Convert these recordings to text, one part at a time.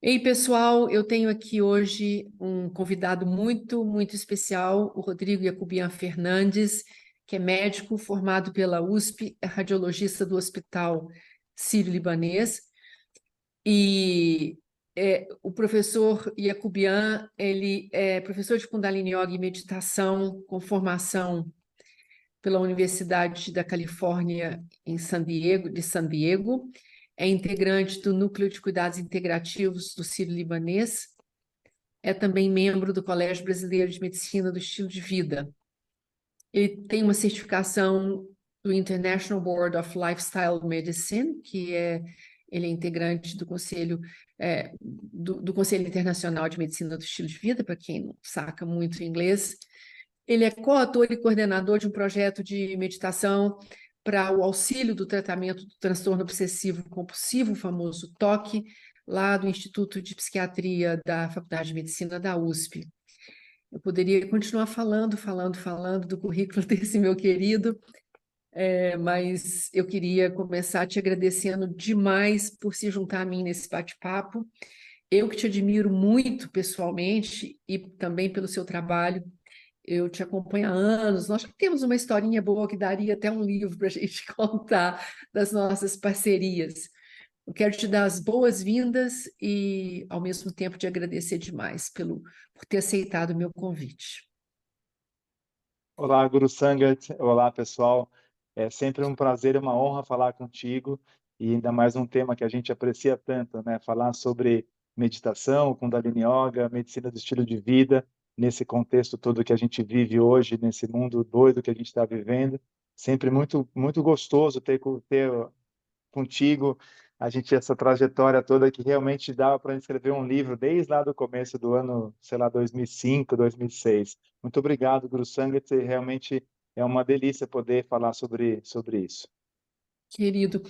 Ei, pessoal, eu tenho aqui hoje um convidado muito especial, o Rodrigo Jacobian Fernandes, que é médico formado pela USP, é radiologista do Hospital Sírio-Libanês. E o professor Jacobian, ele é professor de Kundalini Yoga e meditação com formação pela Universidade da Califórnia em San Diego, é integrante do Núcleo de Cuidados Integrativos do Sírio-Libanês, é também membro do Colégio Brasileiro de Medicina do Estilo de Vida. Ele tem uma certificação do International Board of Lifestyle Medicine, ele é integrante do do Conselho Internacional de Medicina do Estilo de Vida, para quem não saca muito inglês. Ele é coautor e coordenador de um projeto de meditação para o auxílio do tratamento do transtorno obsessivo compulsivo, o famoso TOC, lá do Instituto de Psiquiatria da Faculdade de Medicina da USP. Eu poderia continuar falando do currículo desse meu querido, mas eu queria começar te agradecendo demais por se juntar a mim nesse bate-papo. Eu que te admiro muito pessoalmente e também pelo seu trabalho. Eu te acompanho há anos. Nós já temos uma historinha boa que daria até um livro para a gente contar das nossas parcerias. Eu quero te dar as boas-vindas e, ao mesmo tempo, te agradecer demais por ter aceitado o meu convite. Olá, Guru Sangat. Olá, pessoal. É sempre um prazer e uma honra falar contigo, e ainda mais um tema que a gente aprecia tanto, né? Falar sobre meditação, Kundalini Yoga, medicina do estilo de vida, nesse contexto todo que a gente vive hoje, nesse mundo doido que a gente está vivendo. Sempre muito gostoso ter contigo, a gente essa trajetória toda que realmente dava para escrever um livro desde lá do começo do ano, sei lá, 2005, 2006. Muito obrigado, Guru Sangat, realmente é uma delícia poder falar sobre isso. Querido,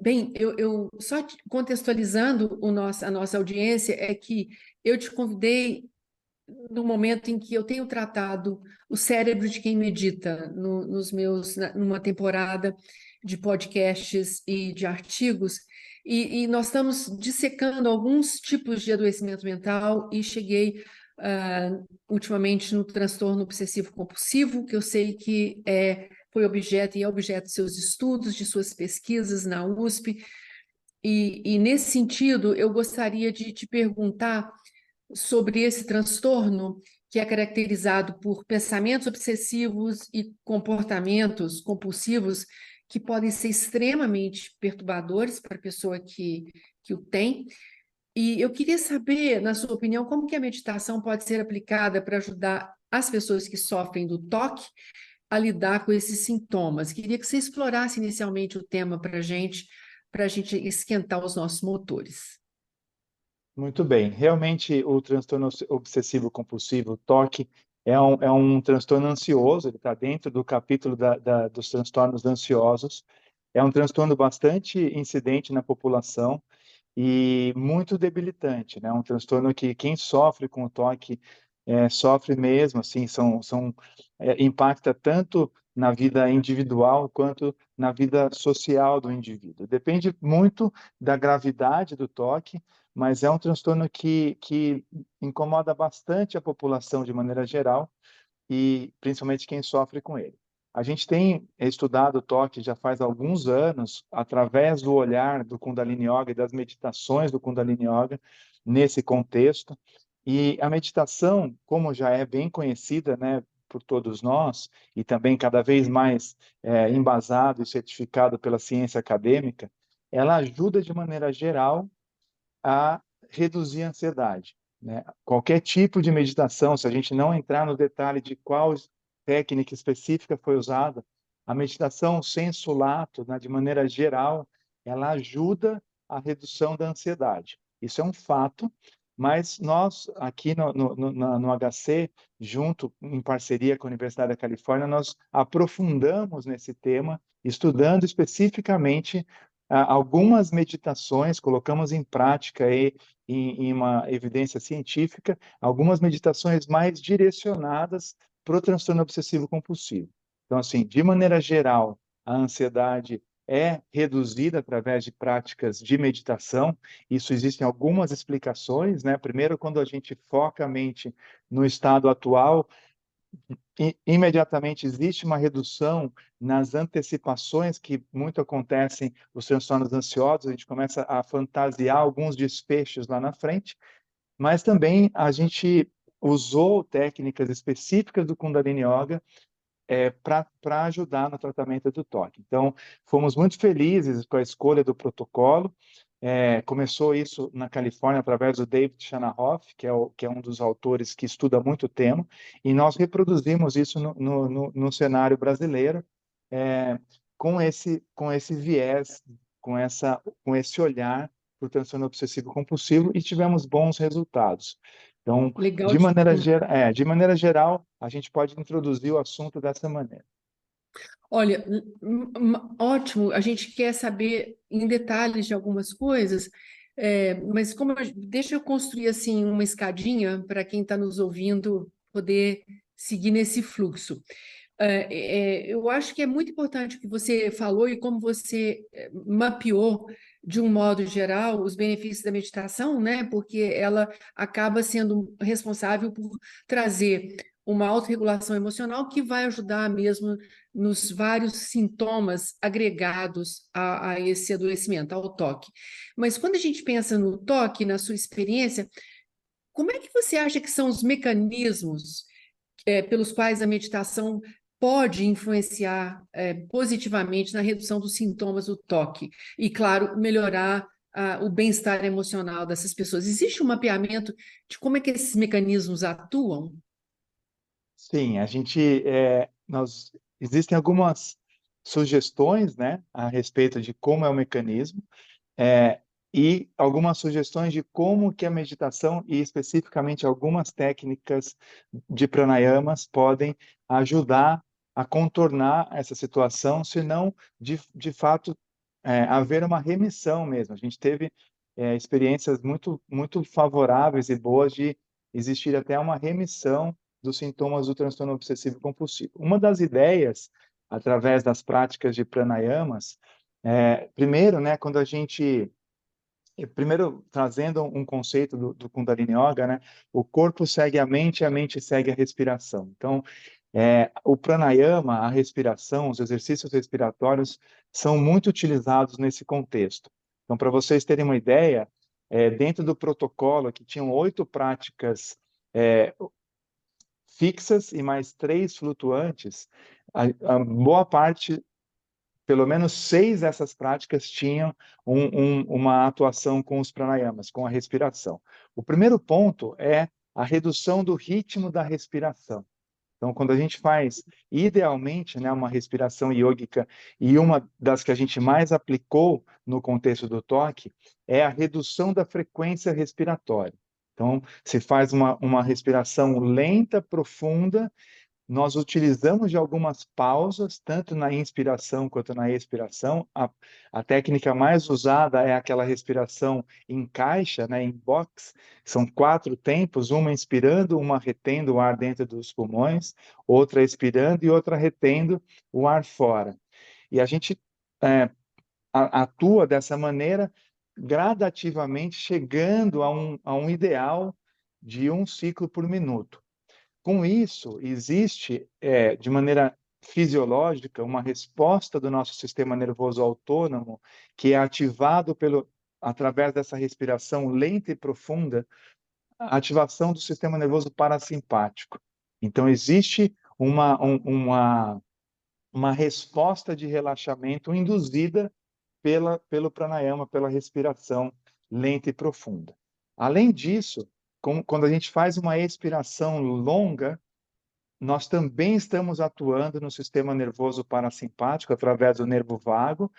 bem, eu só contextualizando a nossa audiência, é que eu te convidei no momento em que eu tenho tratado o cérebro de quem medita numa temporada de podcasts e de artigos, e nós estamos dissecando alguns tipos de adoecimento mental e cheguei ultimamente no transtorno obsessivo compulsivo, que eu sei que foi objeto e é objeto de seus estudos, de suas pesquisas na USP, e nesse sentido eu gostaria de te perguntar sobre esse transtorno que é caracterizado por pensamentos obsessivos e comportamentos compulsivos que podem ser extremamente perturbadores para a pessoa que o tem. E eu queria saber, na sua opinião, como que a meditação pode ser aplicada para ajudar as pessoas que sofrem do TOC a lidar com esses sintomas. Queria que você explorasse inicialmente o tema para a gente esquentar os nossos motores. Muito bem. Realmente, o transtorno obsessivo-compulsivo, TOC, é um transtorno ansioso, ele está dentro do capítulo dos transtornos ansiosos. É um transtorno bastante incidente na população e muito debilitante, né? Um transtorno que quem sofre com o TOC sofre mesmo, assim, impacta tanto na vida individual quanto na vida social do indivíduo. Depende muito da gravidade do TOC, mas é um transtorno que incomoda bastante a população de maneira geral e principalmente quem sofre com ele. A gente tem estudado o TOC já faz alguns anos, através do olhar do Kundalini Yoga e das meditações do Kundalini Yoga, nesse contexto. E a meditação, como já é bem conhecida, né, por todos nós, e também cada vez mais embasado e certificado pela ciência acadêmica, ela ajuda de maneira geral a reduzir a ansiedade, né? Qualquer tipo de meditação, se a gente não entrar no detalhe de qual técnica específica foi usada, a meditação sensu lato, né, de maneira geral, ela ajuda a redução da ansiedade. Isso é um fato, mas nós, aqui no HC, junto, em parceria com a Universidade da Califórnia, nós aprofundamos nesse tema, estudando especificamente algumas meditações, colocamos em prática em uma evidência científica, algumas meditações mais direcionadas para o transtorno obsessivo compulsivo. Então, assim, de maneira geral, a ansiedade é reduzida através de práticas de meditação. Isso existem algumas explicações, né? Primeiro, quando a gente foca a mente no estado atual, imediatamente existe uma redução nas antecipações que muito acontecem nos transtornos ansiosos, a gente começa a fantasiar alguns desfechos lá na frente, mas também a gente usou técnicas específicas do Kundalini Yoga para ajudar no tratamento do toque. Então, fomos muito felizes com a escolha do protocolo. Começou isso na Califórnia através do David Shanahoff, que é um dos autores que estuda muito o tema, e nós reproduzimos isso no cenário brasileiro, é, com esse viés, com esse olhar para o transtorno obsessivo compulsivo, e tivemos bons resultados. Então, Legal. de maneira geral, a gente pode introduzir o assunto dessa maneira. Olha, ótimo. A gente quer saber em detalhes de algumas coisas, mas deixa eu construir assim uma escadinha para quem está nos ouvindo poder seguir nesse fluxo. Eu acho que é muito importante o que você falou e como você mapeou, de um modo geral, os benefícios da meditação, né? Porque ela acaba sendo responsável por trazer uma autorregulação emocional que vai ajudar mesmo nos vários sintomas agregados a esse adoecimento, ao toque. Mas quando a gente pensa no toque, na sua experiência, como é que você acha que são os mecanismos pelos quais a meditação pode influenciar positivamente na redução dos sintomas do toque e, claro, melhorar o bem-estar emocional dessas pessoas? Existe um mapeamento de como é que esses mecanismos atuam? Sim, existem algumas sugestões, né, a respeito de como é o mecanismo, é, e algumas sugestões de como que a meditação e especificamente algumas técnicas de pranayamas podem ajudar a contornar essa situação, se não, de fato, haver uma remissão mesmo. A gente teve experiências muito, muito favoráveis e boas de existir até uma remissão dos sintomas do transtorno obsessivo compulsivo. Uma das ideias, através das práticas de pranayamas, primeiro, né, quando a gente primeiro, trazendo um conceito do Kundalini Yoga, né? O corpo segue a mente segue a respiração. Então, o pranayama, a respiração, os exercícios respiratórios são muito utilizados nesse contexto. Então, para vocês terem uma ideia, dentro do protocolo, que tinham 8 práticas fixas e mais 3 flutuantes, a boa parte, pelo menos 6 dessas práticas tinham uma atuação com os pranayamas, com a respiração. O primeiro ponto é a redução do ritmo da respiração. Então, quando a gente faz, idealmente, né, uma respiração iógica, e uma das que a gente mais aplicou no contexto do toque, é a redução da frequência respiratória. Então, se faz uma respiração lenta, profunda. Nós utilizamos de algumas pausas, tanto na inspiração quanto na expiração. A técnica mais usada é aquela respiração em caixa, né, em box. São 4 tempos, uma inspirando, uma retendo o ar dentro dos pulmões, outra expirando e outra retendo o ar fora. E a gente atua dessa maneira, gradativamente, chegando a um ideal de 1 ciclo por minuto. Com isso, existe, de maneira fisiológica, uma resposta do nosso sistema nervoso autônomo, que é ativado através dessa respiração lenta e profunda, a ativação do sistema nervoso parasimpático. Então, existe uma resposta de relaxamento induzida pelo pranayama, pela respiração lenta e profunda. Além disso, quando a gente faz uma expiração longa, nós também estamos atuando no sistema nervoso parasimpático através do nervo vago,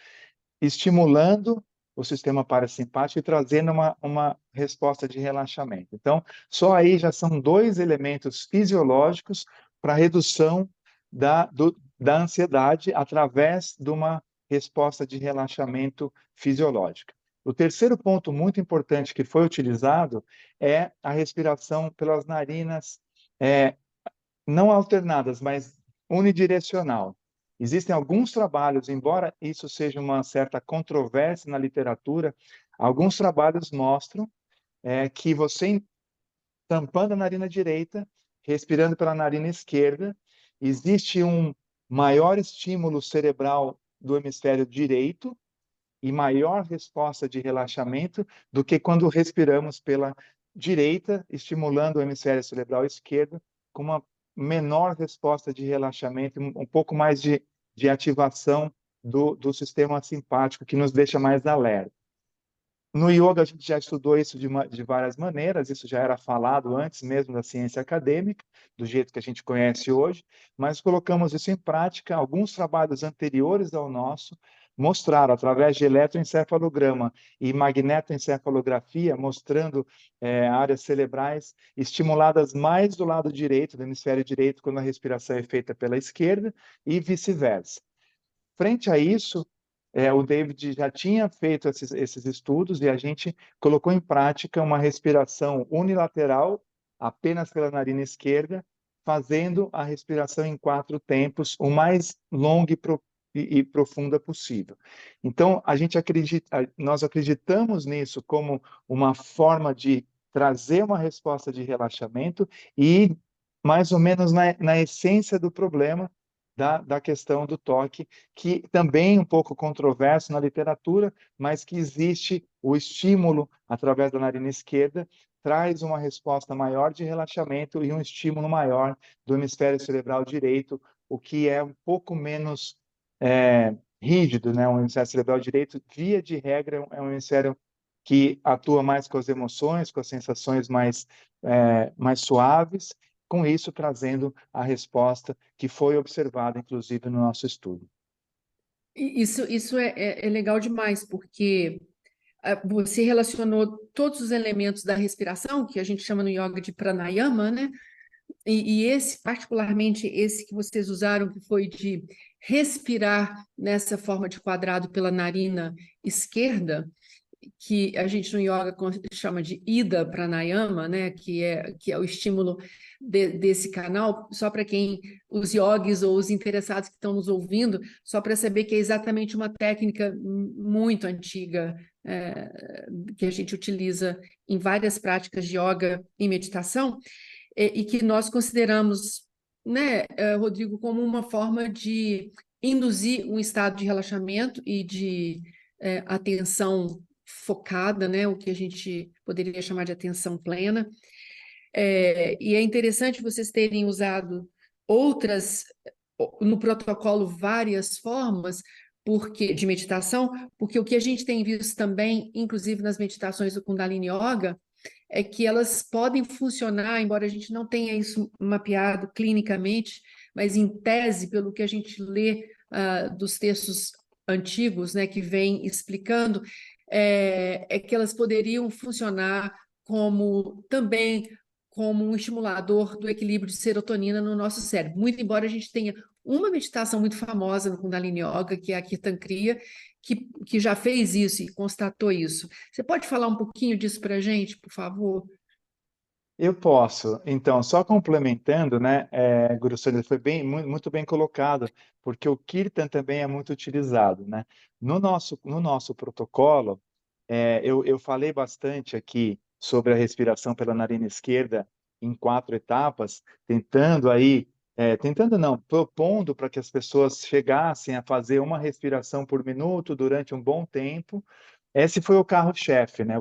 estimulando o sistema parasimpático e trazendo uma resposta de relaxamento. Então, só aí já são 2 elementos fisiológicos para a redução da ansiedade através de uma resposta de relaxamento fisiológica. O terceiro ponto muito importante que foi utilizado é a respiração pelas narinas, não alternadas, mas unidirecional. Existem alguns trabalhos, embora isso seja uma certa controvérsia na literatura, alguns trabalhos mostram que você tampando a narina direita, respirando pela narina esquerda, existe um maior estímulo cerebral do hemisfério direito e maior resposta de relaxamento do que quando respiramos pela direita, estimulando o hemisfério cerebral esquerdo, com uma menor resposta de relaxamento, um pouco mais de ativação do sistema simpático, que nos deixa mais alerta. No yoga, a gente já estudou isso de várias maneiras, isso já era falado antes mesmo da ciência acadêmica, do jeito que a gente conhece hoje, mas colocamos isso em prática. Alguns trabalhos anteriores ao nosso mostraram, através de eletroencefalograma e magnetoencefalografia, mostrando áreas cerebrais estimuladas mais do lado direito, do hemisfério direito, quando a respiração é feita pela esquerda, e vice-versa. Frente a isso, o David já tinha feito esses estudos e a gente colocou em prática uma respiração unilateral, apenas pela narina esquerda, fazendo a respiração em 4 tempos, o mais longa e profunda possível. Então, nós acreditamos nisso como uma forma de trazer uma resposta de relaxamento e, mais ou menos, na essência do problema, da questão do toque, que também é um pouco controverso na literatura, mas que existe o estímulo através da narina esquerda, traz uma resposta maior de relaxamento e um estímulo maior do hemisfério cerebral direito, o que é um pouco menos rígido, né? O hemisfério cerebral direito, via de regra, é um hemisfério que atua mais com as emoções, com as sensações mais suaves, com isso trazendo a resposta que foi observada, inclusive, no nosso estudo. Isso é legal demais, porque você relacionou todos os elementos da respiração, que a gente chama no yoga de pranayama, né? E esse, particularmente esse que vocês usaram, que foi de respirar nessa forma de quadrado pela narina esquerda, que a gente no yoga chama de Ida Pranayama, né, que é o estímulo desse canal, só para quem, os yogis ou os interessados que estão nos ouvindo, só para saber que é exatamente uma técnica muito antiga, que a gente utiliza em várias práticas de yoga e meditação, e que nós consideramos, né, Rodrigo, como uma forma de induzir um estado de relaxamento e de atenção focada, né, o que a gente poderia chamar de atenção plena. E é interessante vocês terem usado outras, no protocolo, várias formas de meditação, porque o que a gente tem visto também, inclusive nas meditações do Kundalini Yoga, é que elas podem funcionar, embora a gente não tenha isso mapeado clinicamente, mas em tese, pelo que a gente lê dos textos antigos, né, que vem explicando, que elas poderiam funcionar também como um estimulador do equilíbrio de serotonina no nosso cérebro. Muito embora a gente tenha uma meditação muito famosa no Kundalini Yoga, que é a Kirtan Kriya, que já fez isso e constatou isso. Você pode falar um pouquinho disso para a gente, por favor? Eu posso. Então, só complementando, né, Guru Sonia, foi muito bem colocado, porque o Kirtan também é muito utilizado, né? No nosso protocolo, eu falei bastante aqui sobre a respiração pela narina esquerda em 4 etapas, tentando não, propondo para que as pessoas chegassem a fazer uma respiração por minuto durante um bom tempo. Esse foi o carro-chefe, né?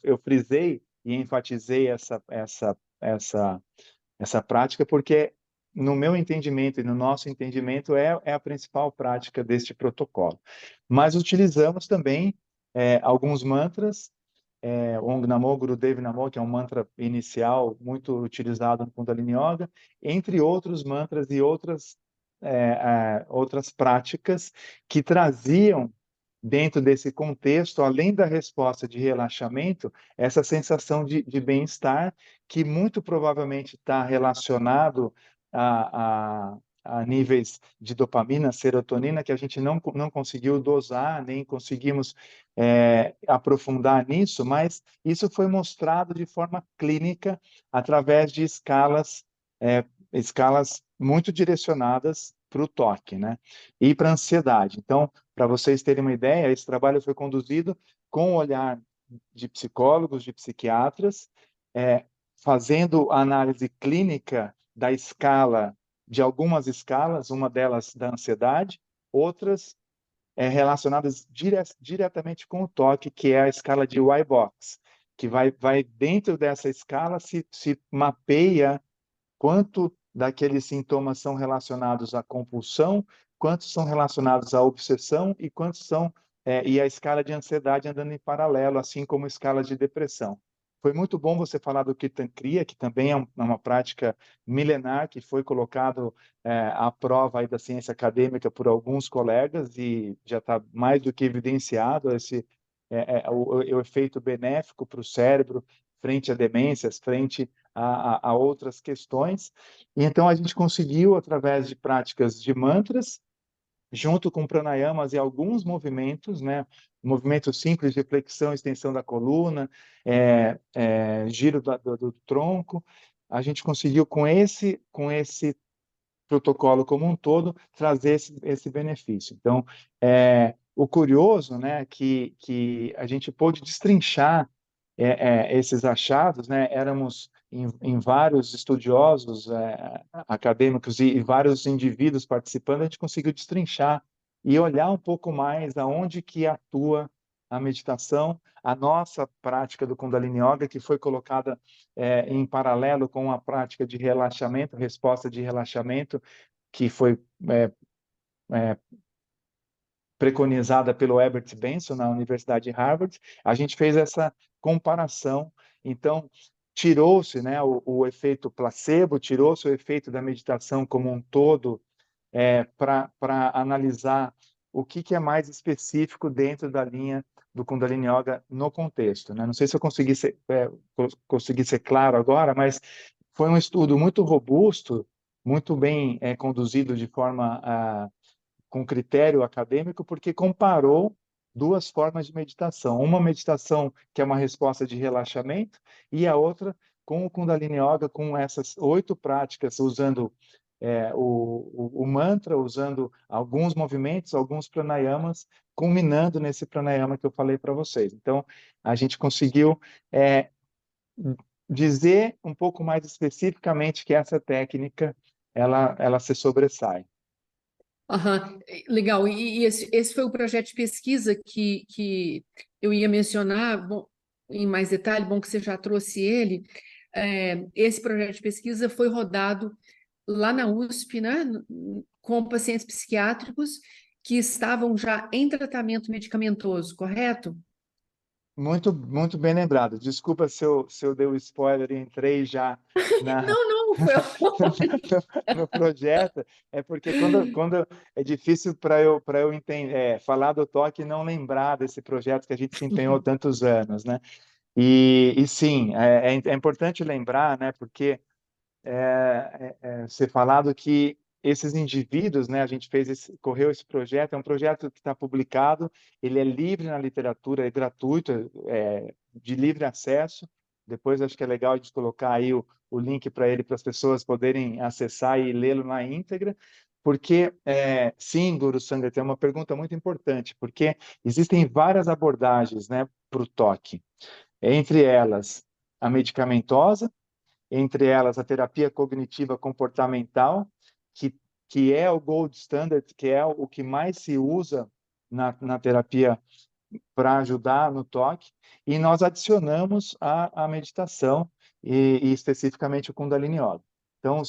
Eu frisei e enfatizei essa prática porque, no meu entendimento e no nosso entendimento, é a principal prática deste protocolo. Mas utilizamos também alguns mantras, Om Namo Gurudev Namo, que é um mantra inicial muito utilizado no Kundalini Yoga, entre outros mantras e outras práticas que traziam, dentro desse contexto, além da resposta de relaxamento, essa sensação de bem-estar, que muito provavelmente está relacionado a níveis de dopamina, serotonina, que a gente não conseguiu dosar, nem conseguimos aprofundar nisso, mas isso foi mostrado de forma clínica através de escalas muito direcionadas o TOC, né? E para a ansiedade. Então, para vocês terem uma ideia, esse trabalho foi conduzido com o olhar de psicólogos, de psiquiatras, é, fazendo a análise clínica da escala, de algumas escalas, uma delas da ansiedade, outras relacionadas diretamente com o toque, que é a escala de Y-Box, que vai dentro dessa escala se mapeia quanto daqueles sintomas são relacionados à compulsão, quantos são relacionados à obsessão e quantos são e a escala de ansiedade andando em paralelo, assim como a escala de depressão. Foi muito bom você falar do Kirtan Kriya, que também é uma prática milenar que foi colocado à prova aí da ciência acadêmica por alguns colegas e já está mais do que evidenciado o efeito benéfico para o cérebro frente a demências, frente a outras questões. E então a gente conseguiu, através de práticas de mantras, junto com pranayamas e alguns movimentos, né? Movimentos simples de flexão e extensão da coluna, giro do tronco, a gente conseguiu com esse protocolo como um todo trazer esse benefício. Então, o curioso, né, que a gente pôde destrinchar esses achados, né, éramos em vários estudiosos acadêmicos e vários indivíduos participando, a gente conseguiu destrinchar e olhar um pouco mais aonde que atua a meditação, a nossa prática do Kundalini Yoga, que foi colocada em paralelo com a prática de relaxamento, resposta de relaxamento, que foi preconizada pelo Herbert Benson na Universidade de Harvard. A gente fez essa comparação. Então, tirou-se, né, o efeito placebo, tirou-se o efeito da meditação como um todo para analisar o que é mais específico dentro da linha do Kundalini Yoga no contexto, né? Não sei se eu consegui ser claro agora, mas foi um estudo muito robusto, muito bem conduzido de forma com critério acadêmico, porque comparou duas formas de meditação. Uma meditação que é uma resposta de relaxamento e a outra com o Kundalini Yoga, com essas 8 práticas, usando o mantra, usando alguns movimentos, alguns pranayamas, culminando nesse pranayama que eu falei para vocês. Então, a gente conseguiu dizer um pouco mais especificamente que essa técnica ela se sobressai. Aham, legal. E esse foi o projeto de pesquisa que eu ia mencionar, bom, em mais detalhe, bom que você já trouxe ele. Esse projeto de pesquisa foi rodado lá na USP, né, com pacientes psiquiátricos que estavam já em tratamento medicamentoso, correto? Muito, muito bem lembrado. Desculpa se eu dei o spoiler e entrei já na, Não, não, foi. no projeto. É porque quando é difícil para eu entender, falar do toque e não lembrar desse projeto que a gente se empenhou tantos anos, né? E sim, é importante lembrar, né? Porque ser falado que esses indivíduos, né, a gente correu esse projeto, é um projeto que está publicado, ele é livre na literatura, é gratuito, de livre acesso. Depois acho que é legal a gente colocar aí o link para ele, para as pessoas poderem acessar e lê-lo na íntegra, porque, sim, Guru Sangha, tem uma pergunta muito importante, porque existem várias abordagens, né, para o toque, entre elas a medicamentosa, entre elas a terapia cognitiva comportamental, que, que é o gold standard, que é o que mais se usa na terapia para ajudar no toque, e nós adicionamos a meditação e especificamente o Kundalini Yoga. Então,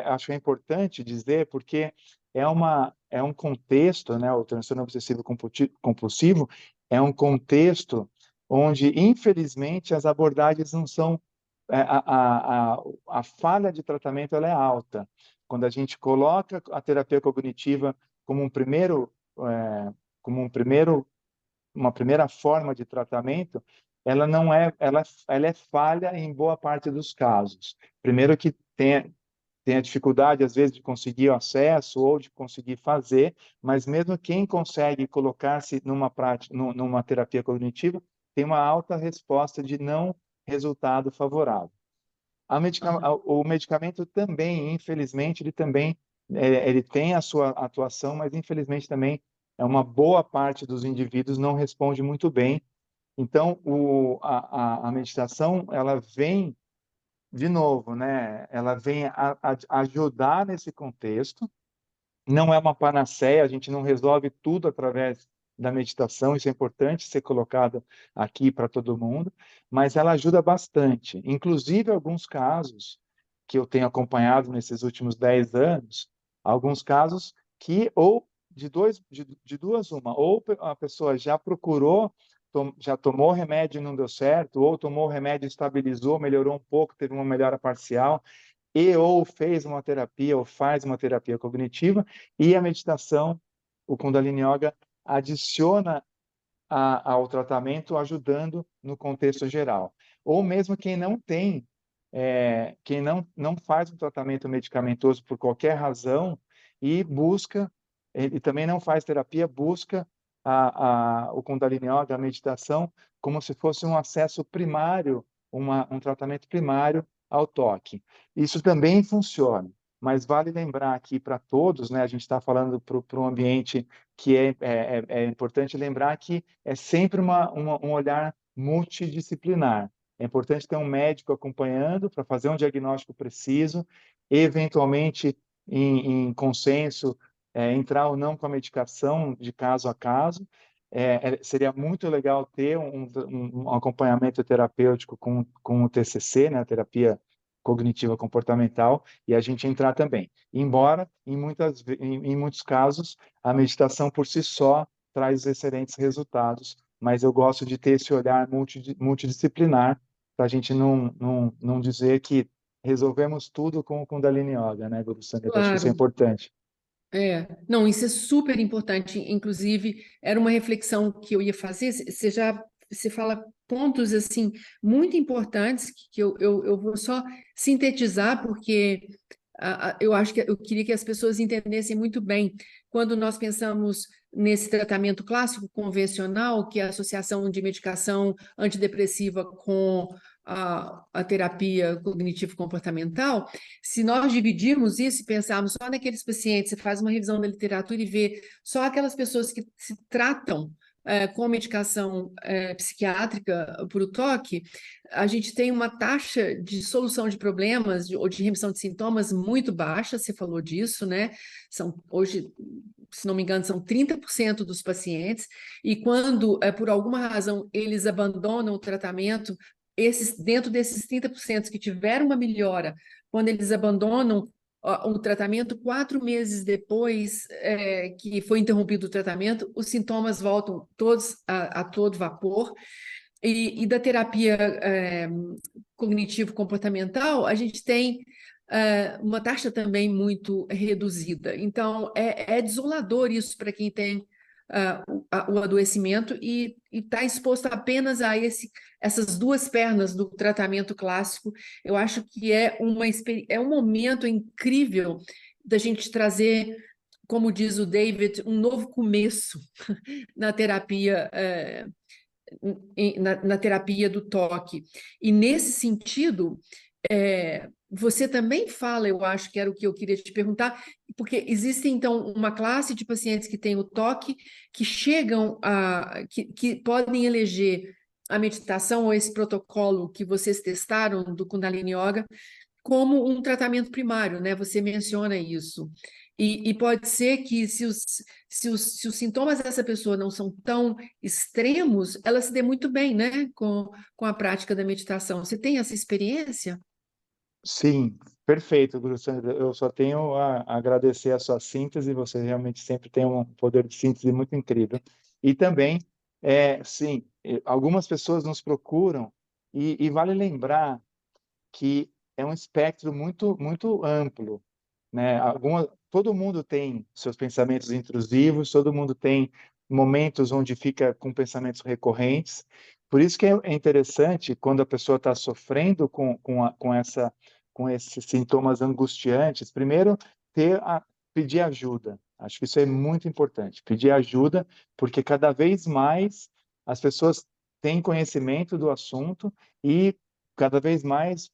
acho que é importante dizer, porque é um contexto, né, o transtorno obsessivo compulsivo é um contexto onde, infelizmente, as abordagens não são a falha de tratamento ela é alta. Quando a gente coloca a terapia cognitiva como um primeiro, é, como um primeiro, uma primeira forma de tratamento, ela não é, ela é falha em boa parte dos casos. Primeiro que tem a dificuldade, às vezes, de conseguir o acesso ou de conseguir fazer, mas mesmo quem consegue colocar-se numa prática, numa terapia cognitiva, tem uma alta resposta de não resultado favorável. Aham. O medicamento também, infelizmente, ele também ele tem a sua atuação, mas infelizmente também uma boa parte dos indivíduos não responde muito bem. Então, a meditação, ela vem, de novo, né? Ela vem a ajudar nesse contexto. Não é uma panaceia, a gente não resolve tudo através da meditação, isso é importante ser colocado aqui para todo mundo, mas ela ajuda bastante. Inclusive, alguns casos que eu tenho acompanhado nesses últimos 10 anos, alguns casos que, ou de duas uma, ou a pessoa já procurou, já tomou remédio e não deu certo, ou tomou remédio, estabilizou, melhorou um pouco, teve uma melhora parcial, e ou fez uma terapia ou faz uma terapia cognitiva, e a meditação, o Kundalini Yoga, adiciona ao tratamento, ajudando no contexto geral. Ou mesmo quem não tem, quem não faz um tratamento medicamentoso por qualquer razão e busca, e também não faz terapia, busca o Kundalini Yoga, a meditação, como se fosse um acesso primário, um tratamento primário ao toque. Isso também funciona, mas vale lembrar aqui para todos, né, a gente está falando para um ambiente que é importante lembrar que é sempre um olhar multidisciplinar. É importante ter um médico acompanhando para fazer um diagnóstico preciso, eventualmente, em consenso, entrar ou não com a medicação de caso a caso. Seria muito legal ter um acompanhamento terapêutico com o TCC, né, a terapia cognitiva comportamental, e a gente entrar também. Embora, em muitos casos, a meditação por si só traz excelentes resultados, mas eu gosto de ter esse olhar multidisciplinar para a gente não dizer que resolvemos tudo com o Kundalini Yoga, né, Guru Sangat? Eu acho que isso é Claro. importante. Não, isso é super importante. Inclusive, era uma reflexão que eu ia fazer. Você fala pontos assim muito importantes que eu vou só sintetizar, porque eu acho que eu queria que as pessoas entendessem muito bem. Quando nós pensamos nesse tratamento clássico convencional, que é a associação de medicação antidepressiva com a terapia cognitivo-comportamental, se nós dividirmos isso e pensarmos só naqueles pacientes, você faz uma revisão da literatura e vê só aquelas pessoas que se tratam com medicação psiquiátrica por o toque, a gente tem uma taxa de solução de problemas ou de remissão de sintomas muito baixa, você falou disso, né? Hoje, se não me engano, são 30% dos pacientes, e quando, por alguma razão, eles abandonam o tratamento, dentro desses 30% que tiveram uma melhora, quando eles abandonam o tratamento, 4 meses depois que foi interrompido o tratamento, os sintomas voltam todos a todo vapor. E da terapia cognitivo-comportamental, a gente tem uma taxa também muito reduzida. Então, é desolador isso para quem tem o adoecimento e está exposto apenas a essas duas pernas do tratamento clássico. Eu acho que é um momento incrível da gente trazer, como diz o David, um novo começo na terapia na terapia do toque. E nesse sentido, você também fala, eu acho que era o que eu queria te perguntar, porque existe então uma classe de pacientes que têm o toque, que chegam que podem eleger a meditação ou esse protocolo que vocês testaram do Kundalini Yoga como um tratamento primário, né? Você menciona isso. E pode ser que se os sintomas dessa pessoa não são tão extremos, ela se dê muito bem, né? Com a prática da meditação. Você tem essa experiência? Sim, perfeito, Guru Sandra. Eu só tenho a agradecer a sua síntese, você realmente sempre tem um poder de síntese muito incrível. E também, sim, algumas pessoas nos procuram, e vale lembrar que é um espectro muito amplo, né? Todo mundo tem seus pensamentos intrusivos, todo mundo tem momentos onde fica com pensamentos recorrentes. Por isso que é interessante quando a pessoa está sofrendo com esses sintomas angustiantes, primeiro pedir ajuda. Acho que isso é muito importante, pedir ajuda, porque cada vez mais as pessoas têm conhecimento do assunto e cada vez mais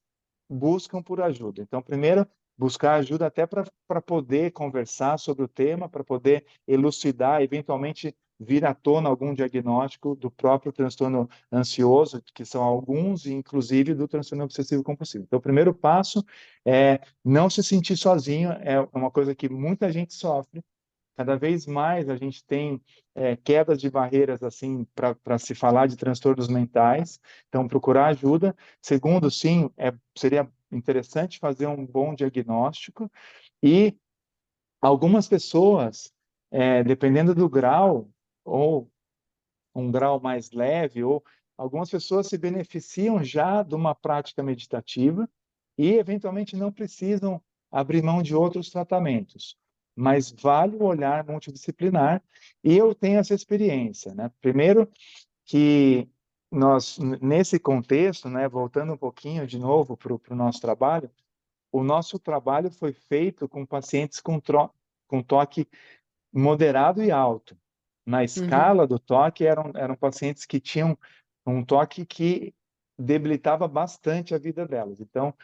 buscam por ajuda. Então, primeiro, buscar ajuda até para poder conversar sobre o tema, para poder elucidar, eventualmente vir à tona algum diagnóstico do próprio transtorno ansioso, que são alguns, inclusive do transtorno obsessivo compulsivo. Então, o primeiro passo é não se sentir sozinho, é uma coisa que muita gente sofre. Cada vez mais a gente tem quedas de barreiras assim para se falar de transtornos mentais, então procurar ajuda. Segundo, sim, seria interessante fazer um bom diagnóstico e algumas pessoas, dependendo do grau, ou um grau mais leve, ou algumas pessoas se beneficiam já de uma prática meditativa e, eventualmente, não precisam abrir mão de outros tratamentos. Mas vale o olhar multidisciplinar e eu tenho essa experiência, né? Primeiro que nós, nesse contexto, né, voltando um pouquinho de novo para o nosso trabalho, o nosso trabalho foi feito com pacientes com toque moderado e alto. Na Uhum. escala do toque, eram pacientes que tinham um toque que debilitava bastante a vida delas. Então,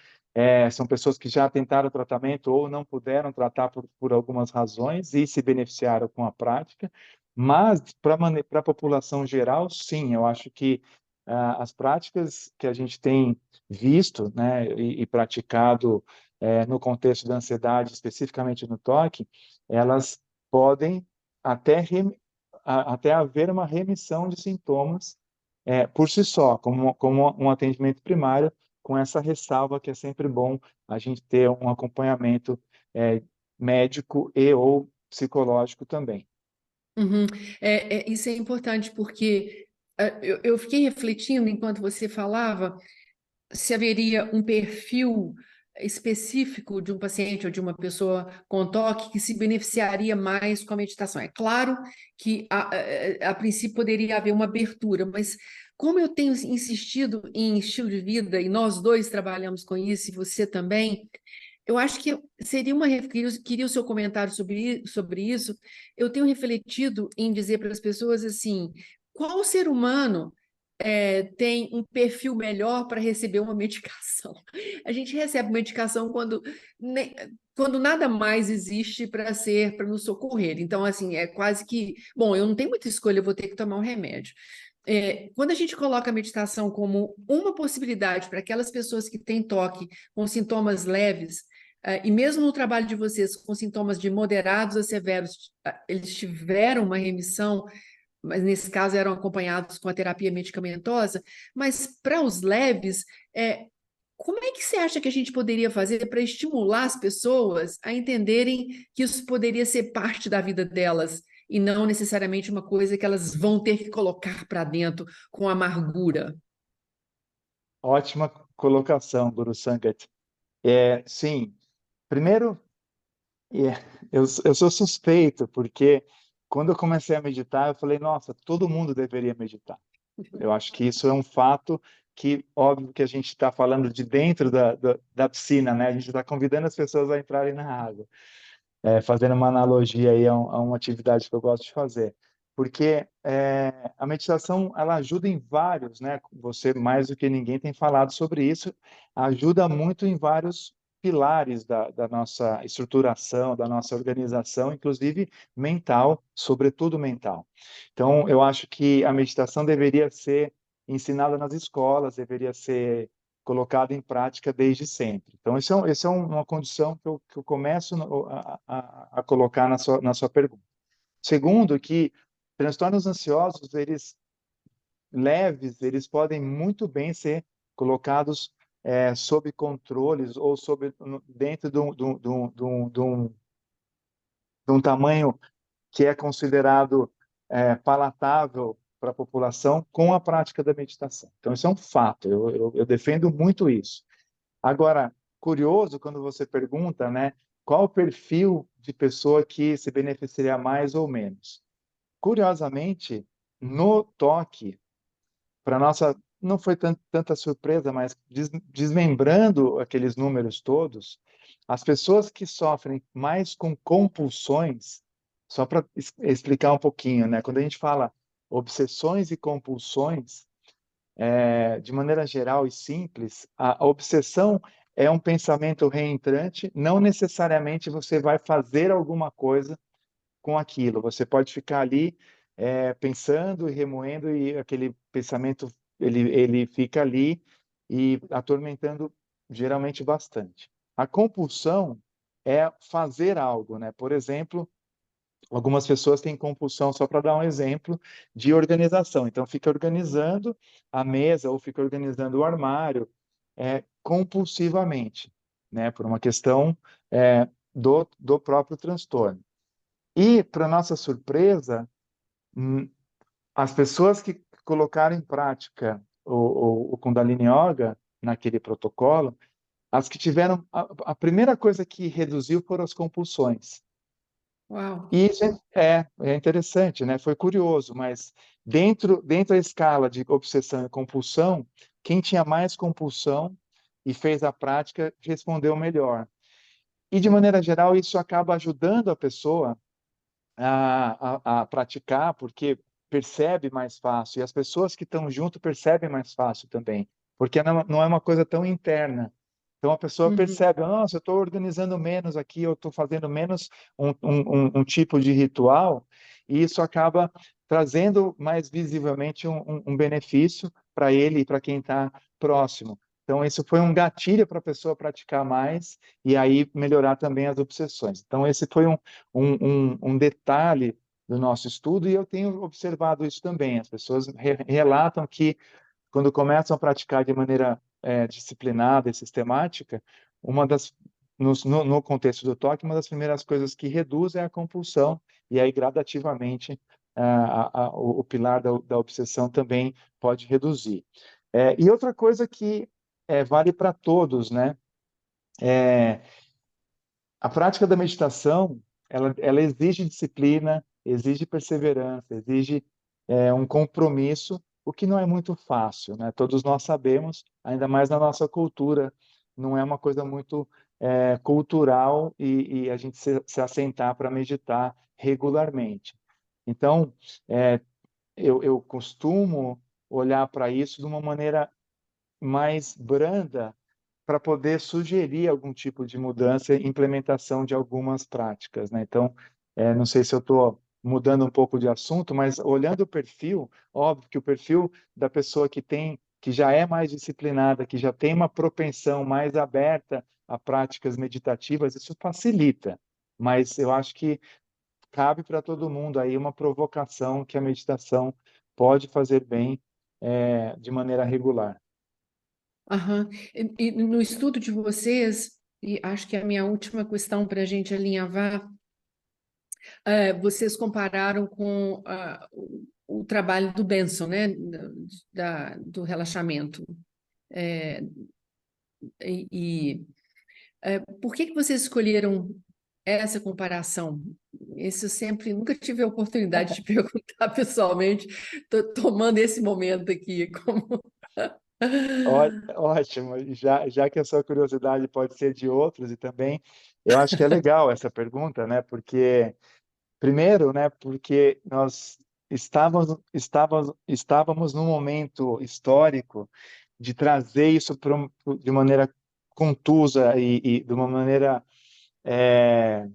são pessoas que já tentaram tratamento ou não puderam tratar por algumas razões e se beneficiaram com a prática. Mas, para a população geral, sim, eu acho que as práticas que a gente tem visto, né, e praticado no contexto da ansiedade, especificamente no toque, elas podem até, até haver uma remissão de sintomas por si só, como um atendimento primário, com essa ressalva que é sempre bom a gente ter um acompanhamento médico e ou psicológico também. Uhum. Isso é importante porque eu fiquei refletindo enquanto você falava se haveria um perfil específico de um paciente ou de uma pessoa com toque que se beneficiaria mais com a meditação. É claro que a princípio poderia haver uma abertura, mas como eu tenho insistido em estilo de vida, e nós dois trabalhamos com isso, e você também, eu acho que seria queria o seu comentário sobre isso. Eu tenho refletido em dizer para as pessoas assim, qual ser humano tem um perfil melhor para receber uma medicação? A gente recebe medicação quando nada mais existe para nos socorrer. Então, assim, é quase que, bom, eu não tenho muita escolha, eu vou ter que tomar um remédio. Quando a gente coloca a meditação como uma possibilidade para aquelas pessoas que têm toque com sintomas leves, e mesmo no trabalho de vocês, com sintomas de moderados a severos, eles tiveram uma remissão, mas nesse caso eram acompanhados com a terapia medicamentosa, mas para os leves, como é que você acha que a gente poderia fazer para estimular as pessoas a entenderem que isso poderia ser parte da vida delas e não necessariamente uma coisa que elas vão ter que colocar para dentro com amargura? Ótima colocação, Guru Sangat. Sim, primeiro, é, eu sou suspeito, porque quando eu comecei a meditar, eu falei, nossa, todo mundo deveria meditar. Eu acho que isso é um fato que, óbvio, que a gente está falando de dentro da piscina, né? A gente está convidando as pessoas a entrarem na água, fazendo uma analogia aí a uma atividade que eu gosto de fazer. Porque a meditação, ela ajuda em vários, né? Você, mais do que ninguém, tem falado sobre isso, ajuda muito em vários pilares da nossa estruturação, da nossa organização, inclusive mental, sobretudo mental. Então, eu acho que a meditação deveria ser ensinada nas escolas, deveria ser colocada em prática desde sempre. Então, isso é uma condição que eu começo a colocar na sua pergunta. Segundo, que transtornos ansiosos, eles leves, eles podem muito bem ser colocados sob controles ou dentro de um tamanho que é considerado palatável para a população com a prática da meditação. Então, isso é um fato, eu defendo muito isso. Agora, curioso quando você pergunta, né, qual o perfil de pessoa que se beneficiaria mais ou menos. Curiosamente, no toque, para nossa, não foi tanta surpresa, mas desmembrando aqueles números todos, as pessoas que sofrem mais com compulsões, só para explicar um pouquinho, né? Quando a gente fala obsessões e compulsões, de maneira geral e simples, a obsessão é um pensamento reentrante, não necessariamente você vai fazer alguma coisa com aquilo. Você pode ficar ali pensando e remoendo e aquele pensamento ele fica ali e atormentando geralmente bastante. A compulsão é fazer algo, né? Por exemplo, algumas pessoas têm compulsão, só para dar um exemplo, de organização. Então, fica organizando a mesa ou fica organizando o armário compulsivamente, né? Por uma questão do próprio transtorno. E, para nossa surpresa, as pessoas que colocaram em prática o Kundalini Yoga naquele protocolo, as que tiveram a primeira coisa que reduziu foram as compulsões. Uau! E isso é interessante, né? Foi curioso, mas dentro da escala de obsessão e compulsão, quem tinha mais compulsão e fez a prática respondeu melhor. E, de maneira geral, isso acaba ajudando a pessoa a praticar, porque percebe mais fácil, e as pessoas que estão junto percebem mais fácil também, porque não é uma coisa tão interna. Então a pessoa Uhum. percebe, nossa, eu estou organizando menos aqui, eu estou fazendo menos um tipo de ritual, e isso acaba trazendo mais visivelmente um benefício para ele e para quem está próximo. Então, isso foi um gatilho para a pessoa praticar mais e aí melhorar também as obsessões. Então, esse foi um detalhe do nosso estudo, e eu tenho observado isso também. As pessoas relatam que, quando começam a praticar de maneira disciplinada e sistemática, uma das no contexto do toque, uma das primeiras coisas que reduz é a compulsão, e aí gradativamente o pilar da obsessão também pode reduzir. E outra coisa que vale para todos, né? A prática da meditação, ela exige disciplina, exige perseverança, exige um compromisso, o que não é muito fácil, né? Todos nós sabemos, ainda mais na nossa cultura, não é uma coisa muito cultural e a gente se assentar para meditar regularmente. Então, eu costumo olhar para isso de uma maneira mais branda, para poder sugerir algum tipo de mudança e implementação de algumas práticas, né? Então, não sei se eu estou mudando um pouco de assunto, mas olhando o perfil, óbvio que o perfil da pessoa que já é mais disciplinada, que já tem uma propensão mais aberta a práticas meditativas, isso facilita. Mas eu acho que cabe para todo mundo aí uma provocação que a meditação pode fazer bem de maneira regular. Aham. E no estudo de vocês, e acho que é a minha última questão para a gente alinhavar, vocês compararam com o trabalho do Benson, né, do relaxamento. É, e por que que vocês escolheram essa comparação? Isso eu sempre, nunca tive a oportunidade de perguntar pessoalmente. Estou tomando esse momento aqui como. Ótimo, já que a sua curiosidade pode ser de outros e também, eu acho que é legal essa pergunta, né? Porque, primeiro, né? Porque nós estávamos num momento histórico de trazer isso de maneira contusa e de uma maneira é,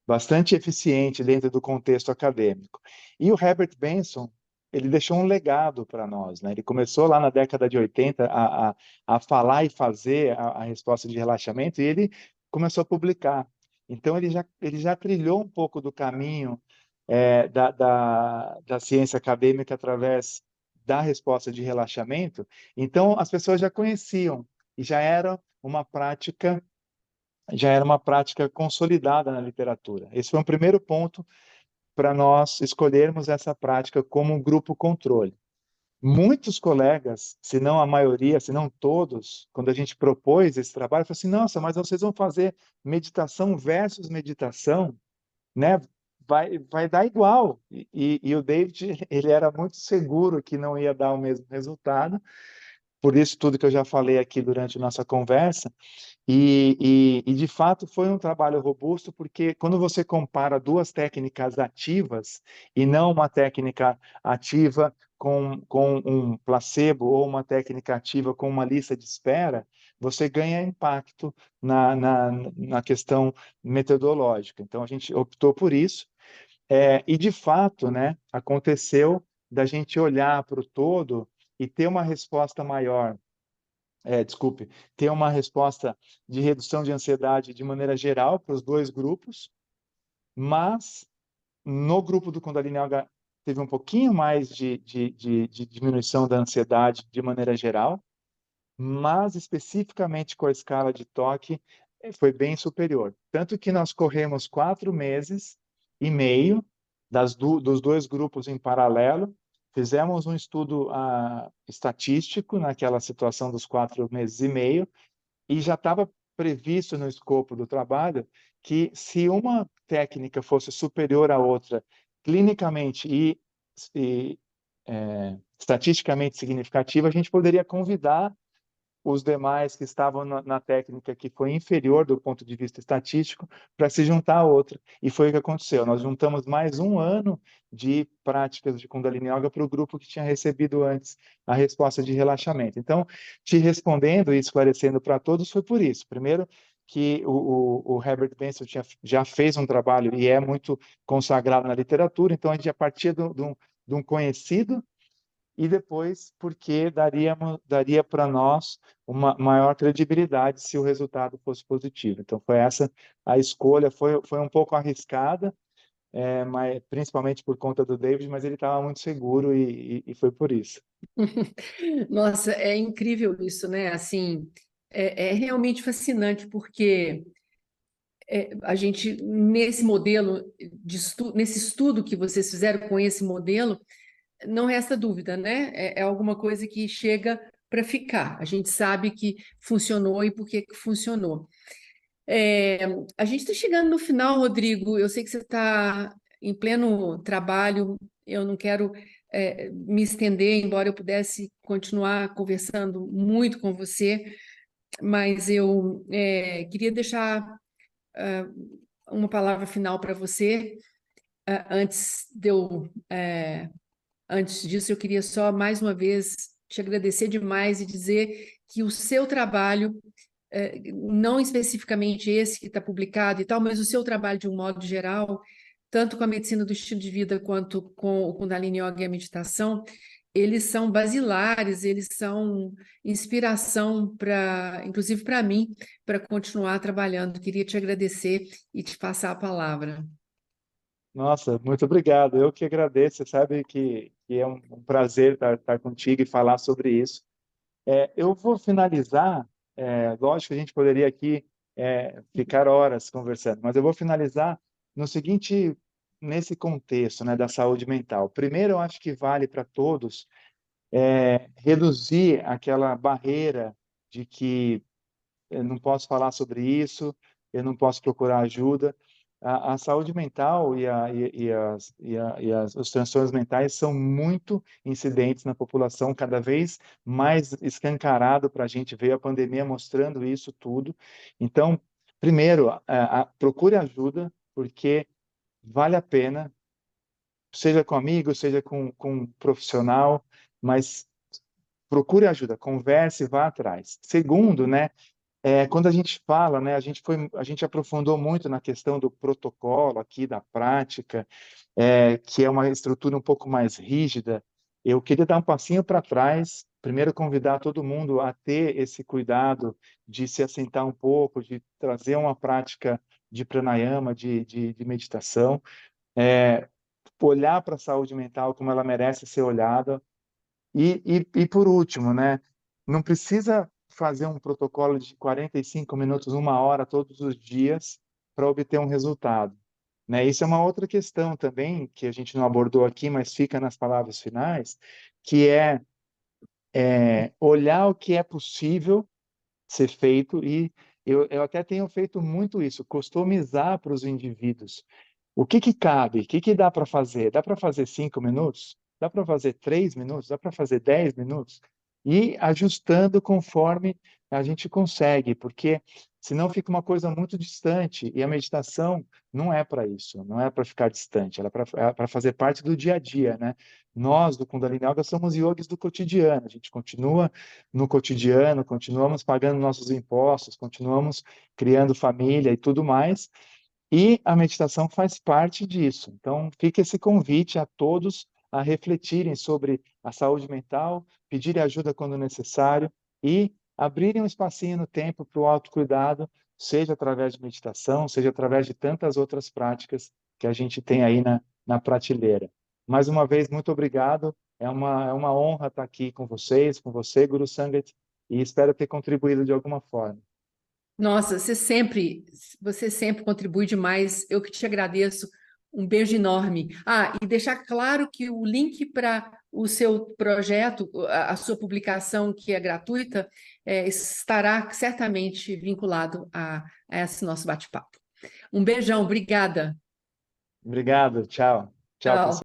bastante eficiente dentro do contexto acadêmico. E o Herbert Benson, ele deixou um legado para nós, né? Ele começou lá na década de 80 a falar e fazer a resposta de relaxamento, e ele começou a publicar. Então, ele já trilhou um pouco do caminho da ciência acadêmica através da resposta de relaxamento. Então, as pessoas já conheciam, e já era uma prática consolidada na literatura. Esse foi um primeiro ponto para nós escolhermos essa prática como um grupo controle. Muitos colegas, se não a maioria, se não todos, quando a gente propôs esse trabalho, falaram assim, nossa, mas vocês vão fazer meditação versus meditação, né? Vai dar igual. E o David, ele era muito seguro que não ia dar o mesmo resultado, por isso tudo que eu já falei aqui durante a nossa conversa, de fato foi um trabalho robusto, porque quando você compara duas técnicas ativas e não uma técnica ativa com um placebo ou uma técnica ativa com uma lista de espera, você ganha impacto na questão metodológica. Então, a gente optou por isso. E, de fato, né, aconteceu da gente olhar para o todo e ter uma resposta maior, desculpe, ter uma resposta de redução de ansiedade de maneira geral para os dois grupos, mas no grupo do Kundalini Yoga teve um pouquinho mais de diminuição da ansiedade de maneira geral, mas especificamente com a escala de toque foi bem superior. Tanto que nós corremos 4 meses e meio dos dois grupos em paralelo, fizemos um estudo estatístico naquela situação dos 4 meses e meio, e já estava previsto no escopo do trabalho que, se uma técnica fosse superior à outra clinicamente e estatisticamente significativa, a gente poderia convidar os demais que estavam na técnica que foi inferior do ponto de vista estatístico para se juntar a outra. E foi o que aconteceu. Nós juntamos mais um ano de práticas de Kundalini Yoga para o grupo que tinha recebido antes a resposta de relaxamento. Então, te respondendo e esclarecendo para todos, foi por isso. Primeiro, que o Herbert Benson já fez um trabalho e é muito consagrado na literatura, então a gente, a partir de um conhecido, e depois porque daria para nós uma maior credibilidade se o resultado fosse positivo. Então, foi essa a escolha, foi um pouco arriscada, mas principalmente por conta do David, mas ele estava muito seguro e foi por isso. Nossa, é incrível isso, né? Assim, é realmente fascinante, porque a gente, nesse modelo nesse estudo que vocês fizeram com esse modelo, não resta dúvida, né? É alguma coisa que chega para ficar. A gente sabe que funcionou e por que que funcionou. A gente está chegando no final, Rodrigo. Eu sei que você está em pleno trabalho. Eu não quero me estender, embora eu pudesse continuar conversando muito com você, mas eu queria deixar uma palavra final para você. Antes de eu Antes disso, eu queria só mais uma vez te agradecer demais e dizer que o seu trabalho, não especificamente esse que está publicado e tal, mas o seu trabalho de um modo geral, tanto com a medicina do estilo de vida quanto com o Kundalini Yoga e a meditação, eles são basilares, eles são inspiração para, inclusive para mim, para continuar trabalhando. Queria te agradecer e te passar a palavra. Nossa, muito obrigado. Eu que agradeço. Você sabe que é um prazer estar contigo e falar sobre isso. Eu vou finalizar, lógico que a gente poderia aqui ficar horas conversando, mas eu vou finalizar no seguinte, nesse contexto, né, da saúde mental. Primeiro, eu acho que vale para todos reduzir aquela barreira de que eu não posso falar sobre isso, eu não posso procurar ajuda. A saúde mental os transtornos mentais são muito incidentes na população, cada vez mais escancarado para a gente ver a pandemia mostrando isso tudo. Então, primeiro, procure ajuda, porque vale a pena, seja com amigo, seja com um profissional, mas procure ajuda, converse, vá atrás. Segundo, né, quando a gente fala, né, a gente aprofundou muito na questão do protocolo aqui, da prática, que é uma estrutura um pouco mais rígida. Eu queria dar um passinho para trás, primeiro convidar todo mundo a ter esse cuidado de se assentar um pouco, de trazer uma prática de pranayama, de meditação, olhar para a saúde mental como ela merece ser olhada, e por último, né, não precisa fazer um protocolo de 45 minutos, 1 hora todos os dias para obter um resultado, né? Isso é uma outra questão também que a gente não abordou aqui, mas fica nas palavras finais, que olhar o que é possível ser feito, e eu até tenho feito muito isso, customizar para os indivíduos. O que cabe? O que dá para fazer? Dá para fazer 5 minutos? Dá para fazer 3 minutos? Dá para fazer 10 minutos? E ajustando conforme a gente consegue, porque senão fica uma coisa muito distante, e a meditação não é para isso, não é para ficar distante, ela é para fazer parte do dia a dia, né? Nós, do Kundalini Yoga, somos yogis do cotidiano, a gente continua no cotidiano, continuamos pagando nossos impostos, continuamos criando família e tudo mais, e a meditação faz parte disso. Então, fica esse convite a todos a refletirem sobre a saúde mental, pedirem ajuda quando necessário e abrirem um espacinho no tempo para o autocuidado, seja através de meditação, seja através de tantas outras práticas que a gente tem aí na prateleira. Mais uma vez, muito obrigado. É uma honra estar aqui com vocês, com você, Guru Sangat, e espero ter contribuído de alguma forma. Nossa, você sempre contribui demais. Eu que te agradeço. Um beijo enorme. Ah, e deixar claro que o link para o seu projeto, a sua publicação, que é gratuita, estará certamente vinculado a esse nosso bate-papo. Um beijão, obrigada. Obrigado, tchau. Tchau, Tchau. pessoal.